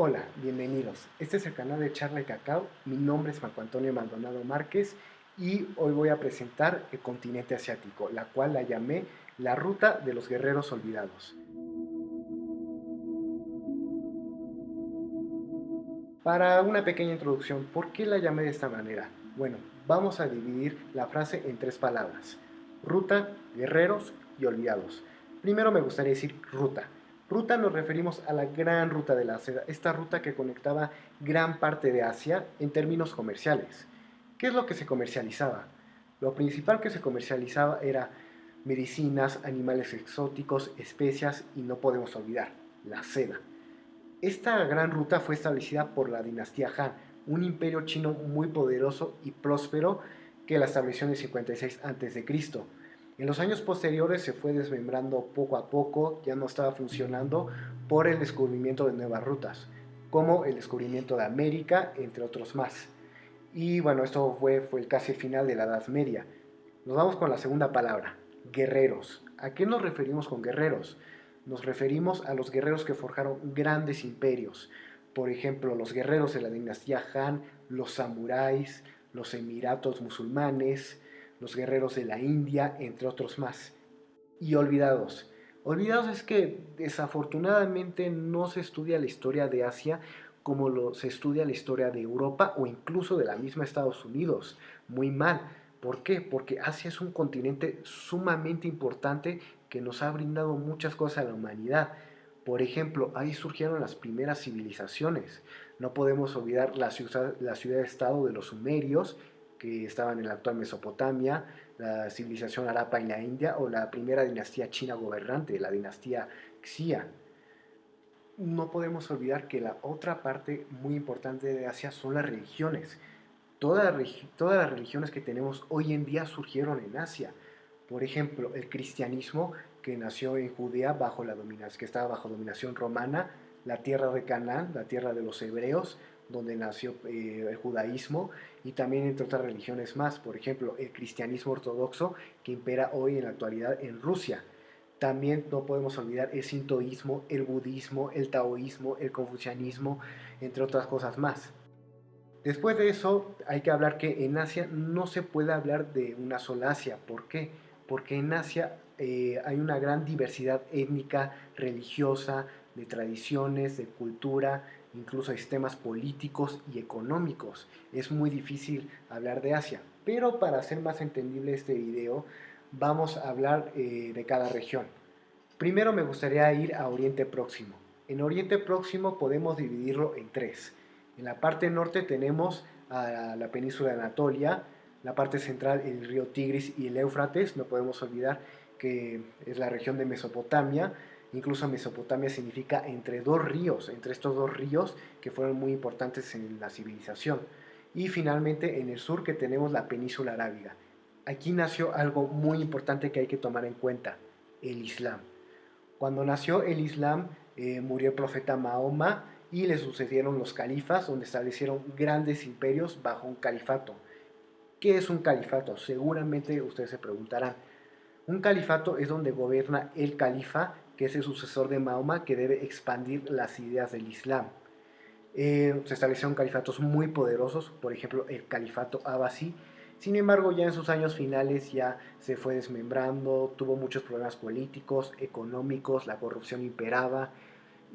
Hola, bienvenidos. Este es el canal de Charla y Cacao. Mi nombre es Marco Antonio Maldonado Márquez y hoy voy a presentar el continente asiático, la cual la llamé la Ruta de los Guerreros Olvidados. Para una pequeña introducción, ¿por qué la llamé de esta manera? Bueno, vamos a dividir la frase en tres palabras: ruta, guerreros y olvidados. Primero me gustaría decir ruta. Ruta nos referimos a la gran ruta de la seda, esta ruta que conectaba gran parte de Asia en términos comerciales. ¿Qué es lo que se comercializaba? Lo principal que se comercializaba era medicinas, animales exóticos, especias y no podemos olvidar, la seda. Esta gran ruta fue establecida por la dinastía Han, un imperio chino muy poderoso y próspero que la estableció en el 56 a.C. En los años posteriores se fue desmembrando poco a poco, ya no estaba funcionando por el descubrimiento de nuevas rutas, como el descubrimiento de América, entre otros más. Y bueno, esto fue casi el final de la Edad Media. Nos vamos con la segunda palabra, guerreros. ¿A qué nos referimos con guerreros? Nos referimos a los guerreros que forjaron grandes imperios. Por ejemplo, los guerreros de la dinastía Han, los samuráis, los emiratos musulmanes, los guerreros de la India, entre otros más. Y olvidados. Olvidados es que desafortunadamente no se estudia la historia de Asia como se estudia la historia de Europa o incluso de la misma Estados Unidos. Muy mal. ¿Por qué? Porque Asia es un continente sumamente importante que nos ha brindado muchas cosas a la humanidad. Por ejemplo, ahí surgieron las primeras civilizaciones. No podemos olvidar la ciudad-estado de los sumerios, que estaban en la actual Mesopotamia, la civilización Harappa en la India o la primera dinastía china gobernante, la dinastía Xia. No podemos olvidar que la otra parte muy importante de Asia son las religiones. Todas las religiones que tenemos hoy en día surgieron en Asia. Por ejemplo, el cristianismo que nació en Judea que estaba bajo dominación romana, la tierra de Canaán, la tierra de los hebreos, donde nació el judaísmo, y también entre otras religiones más, por ejemplo, el cristianismo ortodoxo que impera hoy en la actualidad en Rusia. También no podemos olvidar el sintoísmo, el budismo, el taoísmo, el confucianismo, entre otras cosas más. Después de eso, hay que hablar que en Asia no se puede hablar de una sola Asia. ¿Por qué? Porque en Asia hay una gran diversidad étnica, religiosa, de tradiciones, de cultura, incluso de sistemas políticos y económicos. Es muy difícil hablar de Asia. Pero para hacer más entendible este video, vamos a hablar de cada región. Primero me gustaría ir a Oriente Próximo. En Oriente Próximo podemos dividirlo en tres. En la parte norte tenemos a la península de Anatolia, la parte central el río Tigris y el Éufrates, no podemos olvidar que es la región de Mesopotamia. Incluso Mesopotamia significa entre dos ríos, entre estos dos ríos que fueron muy importantes en la civilización. Y finalmente en el sur que tenemos la península arábiga. Aquí nació algo muy importante que hay que tomar en cuenta, el Islam. Cuando nació el Islam, murió el profeta Mahoma y le sucedieron los califas, donde establecieron grandes imperios bajo un califato. ¿Qué es un califato? Seguramente ustedes se preguntarán. Un califato es donde gobierna el califa, que es el sucesor de Mahoma, que debe expandir las ideas del Islam. Se establecieron califatos muy poderosos, por ejemplo el califato Abbasí. Sin embargo, ya en sus años finales ya se fue desmembrando, tuvo muchos problemas políticos, económicos, la corrupción imperaba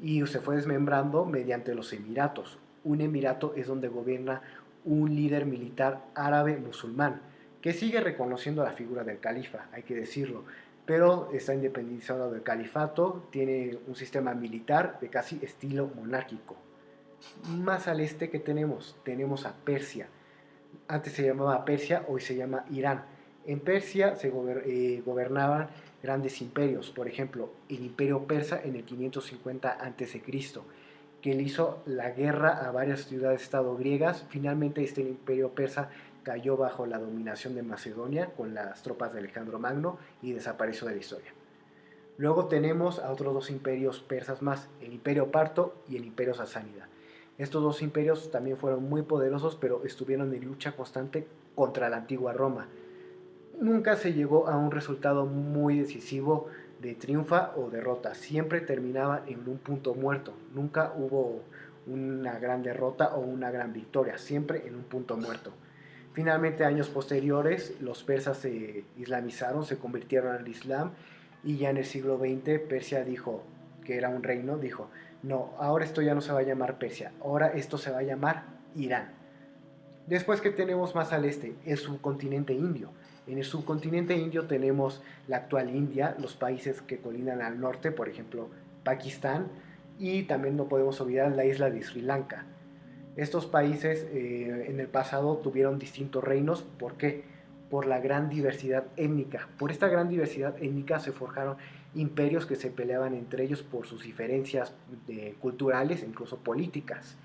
y se fue desmembrando mediante los emiratos. Un emirato es donde gobierna un líder militar árabe musulmán, que sigue reconociendo la figura del califa, hay que decirlo, pero está independizado del califato, tiene un sistema militar de casi estilo monárquico. Más al este que tenemos a Persia. Antes se llamaba Persia, hoy se llama Irán. En Persia gobernaban grandes imperios, por ejemplo, el imperio persa en el 550 a.C., que le hizo la guerra a varias ciudades-estado griegas. Finalmente este imperio persa cayó bajo la dominación de Macedonia con las tropas de Alejandro Magno y desapareció de la historia. Luego tenemos a otros dos imperios persas más, el imperio parto y el imperio sasánida. Estos dos imperios también fueron muy poderosos, pero estuvieron en lucha constante contra la antigua Roma. Nunca se llegó a un resultado muy decisivo de triunfa o derrota. Siempre terminaba en un punto muerto. Nunca hubo una gran derrota o una gran victoria, siempre en un punto muerto. Finalmente, años posteriores, los persas se islamizaron, se convirtieron al Islam y ya en el siglo XX Persia dijo, que era un reino, dijo, no, ahora esto ya no se va a llamar Persia, ahora esto se va a llamar Irán. Después, que tenemos más al este, el subcontinente indio. En el subcontinente indio tenemos la actual India, los países que colindan al norte, por ejemplo, Pakistán, y también no podemos olvidar la isla de Sri Lanka. Estos países en el pasado tuvieron distintos reinos. ¿Por qué? Por la gran diversidad étnica. Por esta gran diversidad étnica se forjaron imperios que se peleaban entre ellos por sus diferencias culturales e incluso políticas.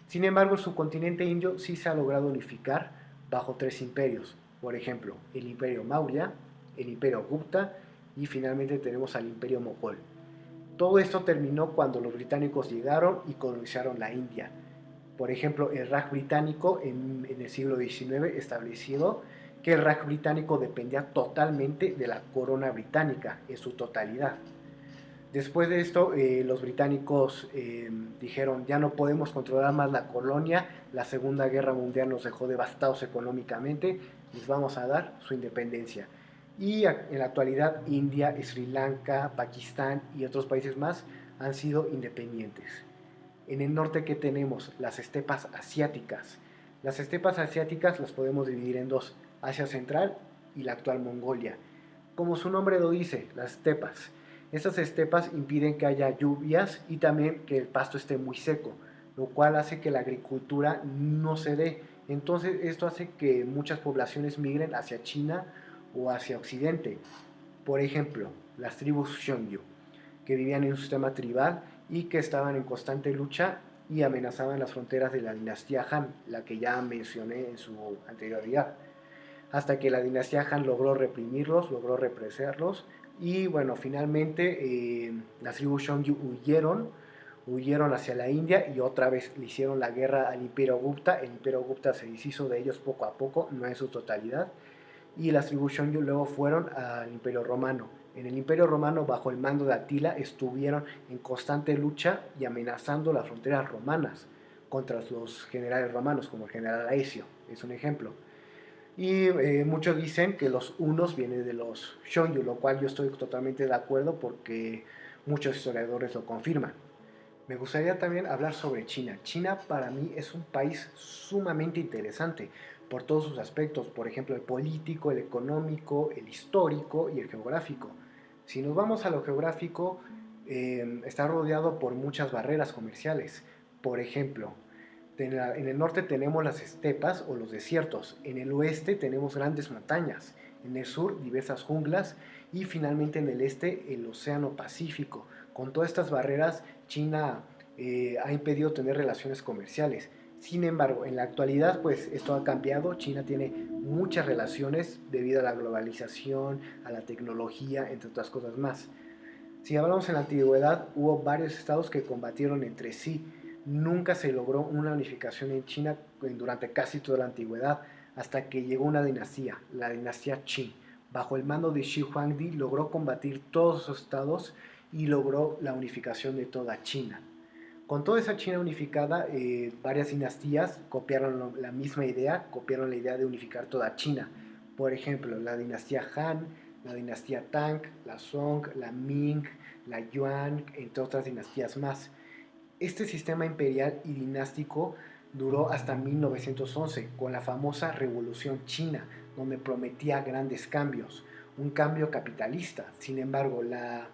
Sin embargo, el subcontinente indio sí se ha logrado unificar bajo tres imperios. Por ejemplo, el imperio Maurya, el imperio Gupta y finalmente tenemos al imperio Mogol. Todo esto terminó cuando los británicos llegaron y colonizaron la India. Por ejemplo, el Raj británico en el siglo XIX estableció que el Raj británico dependía totalmente de la corona británica en su totalidad. Después de esto, los británicos dijeron, ya no podemos controlar más la colonia, la Segunda Guerra Mundial nos dejó devastados económicamente, les vamos a dar su independencia. Y en la actualidad, India, Sri Lanka, Pakistán y otros países más han sido independientes. En el norte, ¿qué tenemos? Las estepas asiáticas. Las estepas asiáticas las podemos dividir en dos, Asia Central y la actual Mongolia. Como su nombre lo dice, las estepas. Estas estepas impiden que haya lluvias y también que el pasto esté muy seco, lo cual hace que la agricultura no se dé. Entonces esto hace que muchas poblaciones migren hacia China o hacia Occidente. Por ejemplo, las tribus Xiongnu, que vivían en un sistema tribal y que estaban en constante lucha y amenazaban las fronteras de la dinastía Han, la que ya mencioné en su anterioridad, hasta que la dinastía Han logró reprimirlos, logró represarlos y bueno, finalmente las tribus Xiongnu huyeron hacia la India y otra vez le hicieron la guerra al Imperio Gupta. El Imperio Gupta se deshizo de ellos poco a poco, no en su totalidad, y las tribus Xiongnu luego fueron al Imperio Romano. En el Imperio Romano, bajo el mando de Atila, estuvieron en constante lucha y amenazando las fronteras romanas contra los generales romanos, como el general Aecio, es un ejemplo. Y muchos dicen que los hunos vienen de los Xiongnu, lo cual yo estoy totalmente de acuerdo porque muchos historiadores lo confirman. Me gustaría también hablar sobre China. China para mí es un país sumamente interesante por todos sus aspectos, por ejemplo el político, el económico, el histórico y el geográfico. Si nos vamos a lo geográfico, está rodeado por muchas barreras comerciales. Por ejemplo, en el norte tenemos las estepas o los desiertos, en el oeste tenemos grandes montañas, en el sur diversas junglas y finalmente en el este el océano Pacífico. Con todas estas barreras, China ha impedido tener relaciones comerciales. Sin embargo, en la actualidad, pues esto ha cambiado. China tiene muchas relaciones debido a la globalización, a la tecnología, entre otras cosas más. Si hablamos en la antigüedad, hubo varios estados que combatieron entre sí. Nunca se logró una unificación en China durante casi toda la antigüedad, hasta que llegó una dinastía, la dinastía Qin. Bajo el mando de Shi Huangdi logró combatir todos los estados y logró la unificación de toda China. Con toda esa China unificada, varias dinastías copiaron la misma idea, copiaron la idea de unificar toda China. Por ejemplo, la dinastía Han, la dinastía Tang, la Song, la Ming, la Yuan, entre otras dinastías más. Este sistema imperial y dinástico duró hasta 1911, con la famosa Revolución China, donde prometía grandes cambios, un cambio capitalista. Sin embargo, la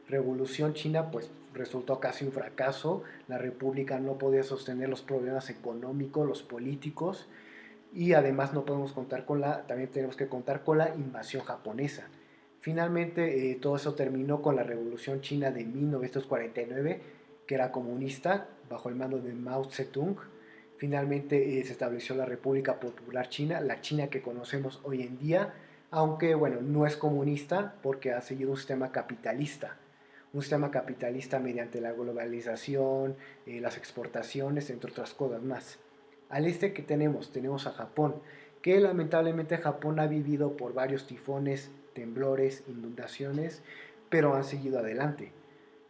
Revolución China pues resultó casi un fracaso. La república no podía sostener los problemas económicos, los políticos, y además no podemos contar también tenemos que contar con la invasión japonesa. Finalmente, todo eso terminó con la Revolución China de 1949, que era comunista, bajo el mando de Mao Zedong. Finalmente se estableció la República Popular China, la China que conocemos hoy en día, aunque bueno, no es comunista porque ha seguido un sistema capitalista mediante la globalización, las exportaciones, entre otras cosas más. Al este, ¿qué tenemos? Tenemos a Japón, que lamentablemente Japón ha vivido por varios tifones, temblores, inundaciones, pero han seguido adelante.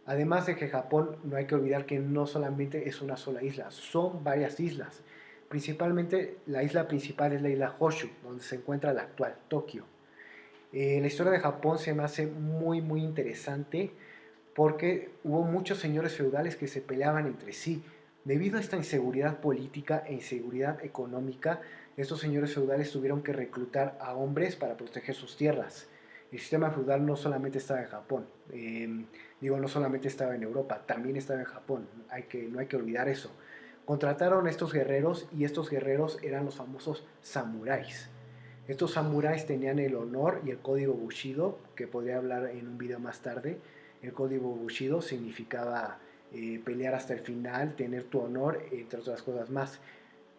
Además de que Japón, no hay que olvidar que no solamente es una sola isla, son varias islas. Principalmente la isla principal es la isla Honshu, donde se encuentra la actual Tokio. La historia de Japón se me hace muy interesante porque hubo muchos señores feudales que se peleaban entre sí. Debido a esta inseguridad política e inseguridad económica, estos señores feudales tuvieron que reclutar a hombres para proteger sus tierras. El sistema feudal no solamente estaba en Japón, no solamente estaba en Europa, también estaba en Japón, no hay que olvidar eso. Contrataron a estos guerreros y estos guerreros eran los famosos samuráis. Estos samuráis tenían el honor y el código Bushido, que podría hablar en un video más tarde. El código Bushido significaba pelear hasta el final, tener tu honor, entre otras cosas más.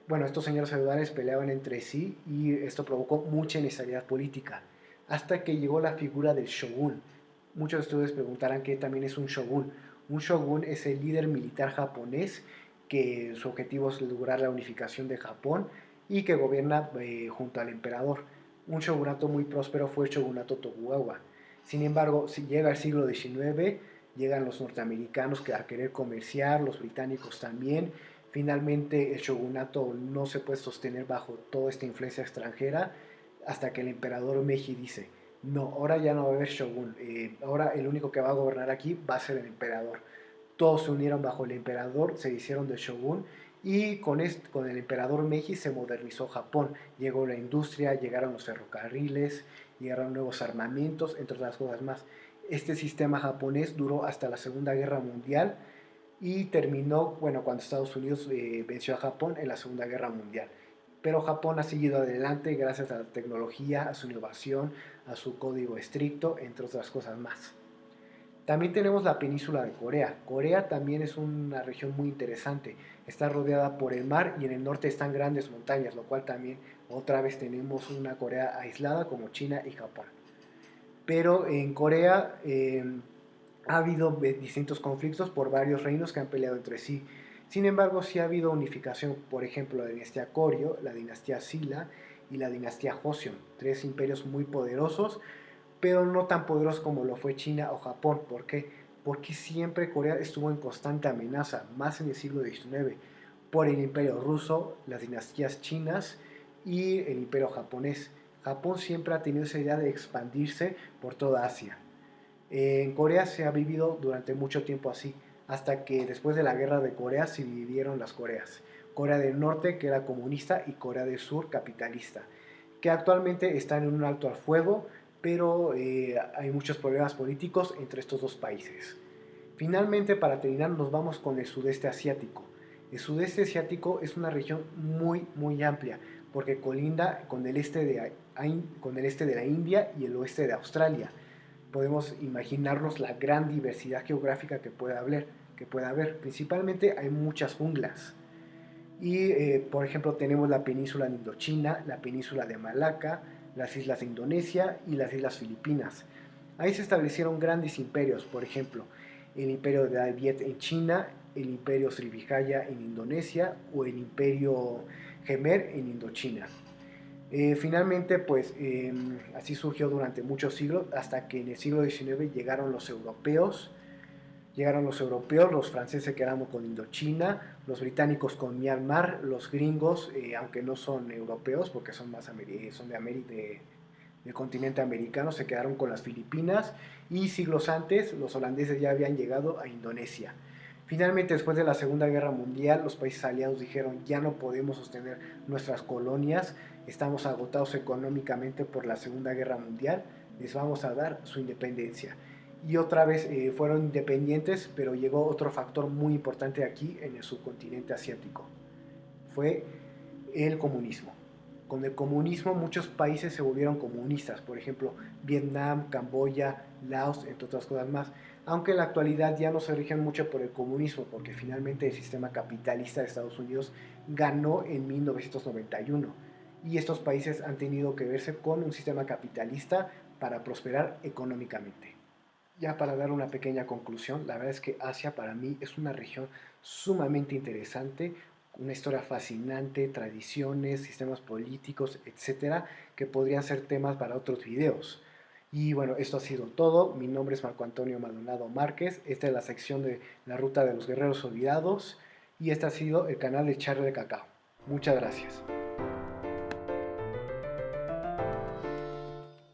Bueno, estos señores feudales peleaban entre sí y esto provocó mucha inestabilidad política, hasta que llegó la figura del shogun. Muchos de ustedes preguntarán qué también es un shogun. Un shogun es el líder militar japonés que su objetivo es lograr la unificación de Japón y que gobierna junto al emperador. Un shogunato muy próspero fue el shogunato Tokugawa. Sin embargo, si llega el siglo XIX, llegan los norteamericanos a querer comerciar, los británicos también. Finalmente el shogunato no se puede sostener bajo toda esta influencia extranjera hasta que el emperador Meiji dice, no, ahora ya no va a haber shogun, ahora el único que va a gobernar aquí va a ser el emperador. Todos se unieron bajo el emperador, se hicieron del shogun y con el emperador Meiji se modernizó Japón. Llegó la industria, llegaron los ferrocarriles, llegaron nuevos armamentos, entre otras cosas más. Este sistema japonés duró hasta la Segunda Guerra Mundial y terminó, bueno, cuando Estados Unidos venció a Japón en la Segunda Guerra Mundial. Pero Japón ha seguido adelante gracias a la tecnología, a su innovación, a su código estricto, entre otras cosas más. También tenemos la península de Corea. Corea también es una región muy interesante. Está rodeada por el mar y en el norte están grandes montañas, lo cual también otra vez tenemos una Corea aislada como China y Japón. Pero en Corea ha habido distintos conflictos por varios reinos que han peleado entre sí. Sin embargo, sí ha habido unificación, por ejemplo, la dinastía Koryo, la dinastía Silla y la dinastía Joseon, tres imperios muy poderosos, pero no tan poderosos como lo fue China o Japón. ¿Por qué? Porque siempre Corea estuvo en constante amenaza, más en el siglo XIX, por el imperio ruso, las dinastías chinas y el imperio japonés. Japón siempre ha tenido esa idea de expandirse por toda Asia. En Corea se ha vivido durante mucho tiempo así, hasta que después de la guerra de Corea se dividieron las Coreas. Corea del Norte, que era comunista, y Corea del Sur, capitalista, que actualmente están en un alto al fuego, pero hay muchos problemas políticos entre estos dos países. Finalmente, para terminar, nos vamos con el sudeste asiático. El sudeste asiático es una región muy amplia, porque colinda con con el este de la India y el oeste de Australia. Podemos imaginarnos la gran diversidad geográfica que pueda haber. Principalmente hay muchas junglas. Y, por ejemplo, tenemos la península de Indochina, la península de Malaca, las islas de Indonesia y las islas Filipinas. Ahí se establecieron grandes imperios, por ejemplo, el imperio de Viet en China, el imperio Srivijaya en Indonesia o el imperio Gemer en Indochina. Finalmente, pues así surgió durante muchos siglos, hasta que en el siglo XIX llegaron los franceses se quedaron con Indochina, los británicos con Myanmar, los gringos, aunque no son europeos, porque son son del continente americano, se quedaron con las Filipinas y siglos antes los holandeses ya habían llegado a Indonesia. Finalmente, después de la Segunda Guerra Mundial, los países aliados dijeron ya no podemos sostener nuestras colonias, estamos agotados económicamente por la Segunda Guerra Mundial, les vamos a dar su independencia. Y otra vez fueron independientes, pero llegó otro factor muy importante aquí en el subcontinente asiático. Fue el comunismo. Con el comunismo muchos países se volvieron comunistas, por ejemplo Vietnam, Camboya, Laos, entre otras cosas más, aunque en la actualidad ya no se rigen mucho por el comunismo, porque finalmente el sistema capitalista de Estados Unidos ganó en 1991 y estos países han tenido que verse con un sistema capitalista para prosperar económicamente. Ya para dar una pequeña conclusión, la verdad es que Asia para mí es una región sumamente interesante, una historia fascinante, tradiciones, sistemas políticos, etcétera, que podrían ser temas para otros videos. Y bueno, esto ha sido todo. Mi nombre es Marco Antonio Maldonado Márquez. Esta es la sección de la Ruta de los Guerreros Olvidados. Y este ha sido el canal de Charre de Cacao. Muchas gracias.